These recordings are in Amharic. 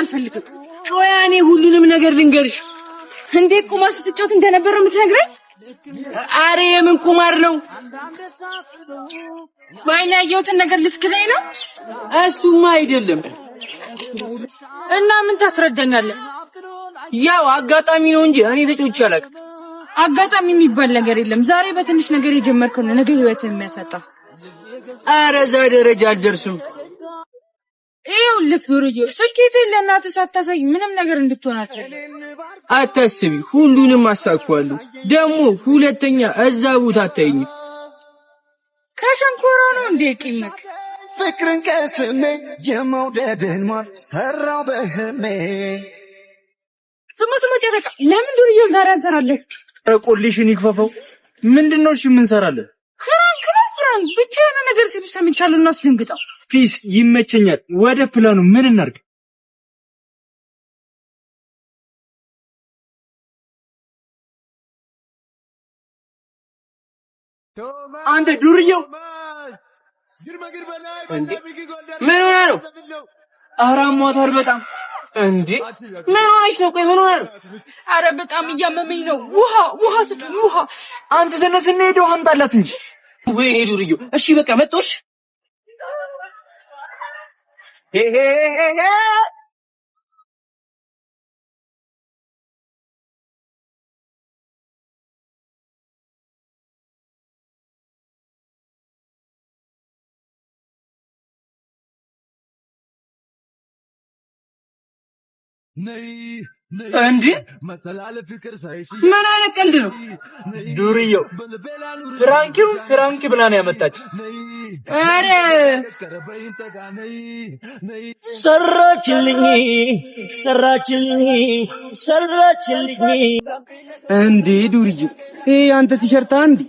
አልፈልግም። ወያኔ ሁሉንም ነገር ልንገርሽ። እንዴ ቁማር ስትጫወት እንደነበር የምትነግረኝ? አሬ የምን ቁማር ነው? ባይኔ ያየሁትን ነገር ልትክደኝ ነው? እሱማ አይደለም። እና ምን ታስረዳኛለህ? ያው አጋጣሚ ነው እንጂ እኔ ተጫውቼ አላውቅም። አጋጣሚ የሚባል ነገር የለም። ዛሬ በትንሽ ነገር የጀመርከው ነው ነገ ህይወትህን የሚያሳጣ። አረ እዛ ደረጃ አልደርስም። ይኸውልህ ዱርዬ፣ ስኬትህን ለእናትህ ሳታሳይ ምንም ነገር እንድትሆን አታስቢ፣ ሁሉንም አሳክቷለሁ። ደግሞ ሁለተኛ እዛ ቦታ አታይኝም። ከሸንኮራ ነው እንዴ ቂምክ? ፍቅርን ቀስሜ የመውደድን ማር ሰራው በህልሜ። ስማ ጨረቃ፣ ለምን ዱርዬውን ዛሬ አንሰራለን? ቆልሽን ይክፈፈው። ምንድነው እሺ የምንሰራለን? ፍራንክ ብቻ የሆነ ነገር ሲሉ ሰምቻለሁ እና አስደንግጠው። ፒስ ይመቸኛል። ወደ ፕላኑ ምን እናርግ? አንተ ዱርዬው እንዴ ምን ሆነ ነው? አራሟታል በጣም እንዴ ምን ሆነሽ ነው? ቆይ ምን ሆነ ነው? አረ በጣም እያመመኝ ነው። ውሃ ስጡኝ ውሃ። አንተ ተነስ እንሂድ፣ ውሃ አምጣላት እንጂ። ወይኔ ዱርዬው። እሺ በቃ መጣሽ። እንዴ ምን አይነት ቀልድ ነው? ዱርዬው ፍራንክ ብላ ነው ያመጣች። አረ ሰራችልኝ። እንዴ ዱርዬው፣ ይሄ አንተ ቲሸርት አንዴ?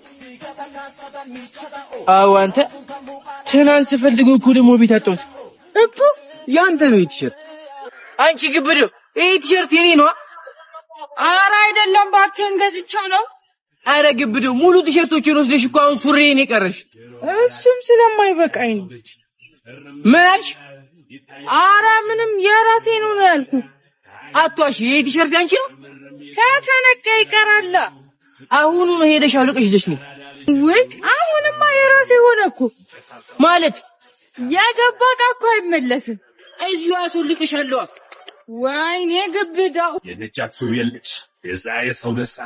አዎ አንተ ትናንት ስፈልገው እኮ ደግሞ ቤት አጣሁት እኮ። ያንተ ነው ቲሸርት? አንቺ ግብደው፣ ይሄ ቲሸርት የኔ ነው። አረ አይደለም እባክህን ገዝቼው ነው። አረ ግብደው፣ ሙሉ ቲሸርቶችን ወስደሽ እኮ አሁን ሱሪዬን የቀረሽ። እሱም ስለማይበቃኝ ነው። ምን አልሽ? አረ ምንም የራሴ ነው ያልኩት። አትዋሺ፣ ይሄ ቲሸርት አንቺ ነው? ከተነቀ ይቀራል። አሁኑ ነው ሄደሽ አውልቀሽ ይዘሽ ነው ወይ? አሁንማ የራሴ ሆነ እኮ። ማለት የገባ ዕቃ እኮ አይመለስም። እዚሁ አስወልቅሻለሁ። ወይኔ ግብዳው የነጫት ሱሪ የለች የዛ የሰው ደሳ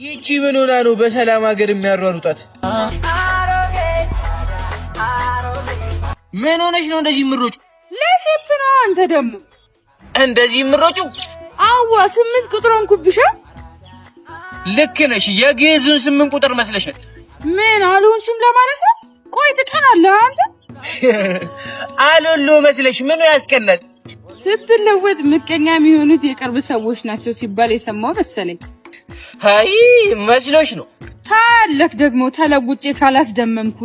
ይቺ ምን ሆና ነው በሰላም ሀገር የሚያሯሩጣት? ምን ሆነሽ ነው እንደዚህ ምሮጩ? ለሽፕ ነው። አንተ ደግሞ እንደዚህ ምሮጩ? አዋ 8 ቁጥሩን ኩብሻ። ልክ ነሽ። የግዕዙን 8 ቁጥር መስለሻል። ምን አልሆንሽም ለማለት ነው? ቆይ ትቀናለህ አንተ። አሎሎ መስለሽ ምኑ ያስቀናል? ስትለወጥ ምቀኛ የሚሆኑት የቅርብ ሰዎች ናቸው ሲባል የሰማው መሰለኝ። አይ መስሎሽ ነው? ታለክ ደግሞ ተለውጬ ካላስደመምኩ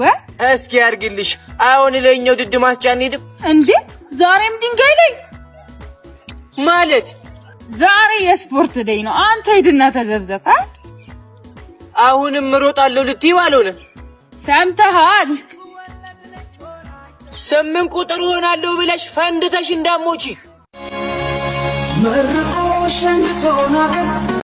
እስኪ ያርግልሽ። አሁን ለኛው ድድ ማስጫን ሄድ እንዴ? ዛሬም ድንጋይ ላይ ማለት ዛሬ የስፖርት ዴይ ነው። አንተ ሂድና ተዘብዘብ። አሁንም እሮጣለሁ ልትይ ባልሆነ ሰምተሃል? 8 ቁጥር ሆናለሁ ብለሽ ፈንድተሽ እንዳሞቺ መርቆ ሸንቶና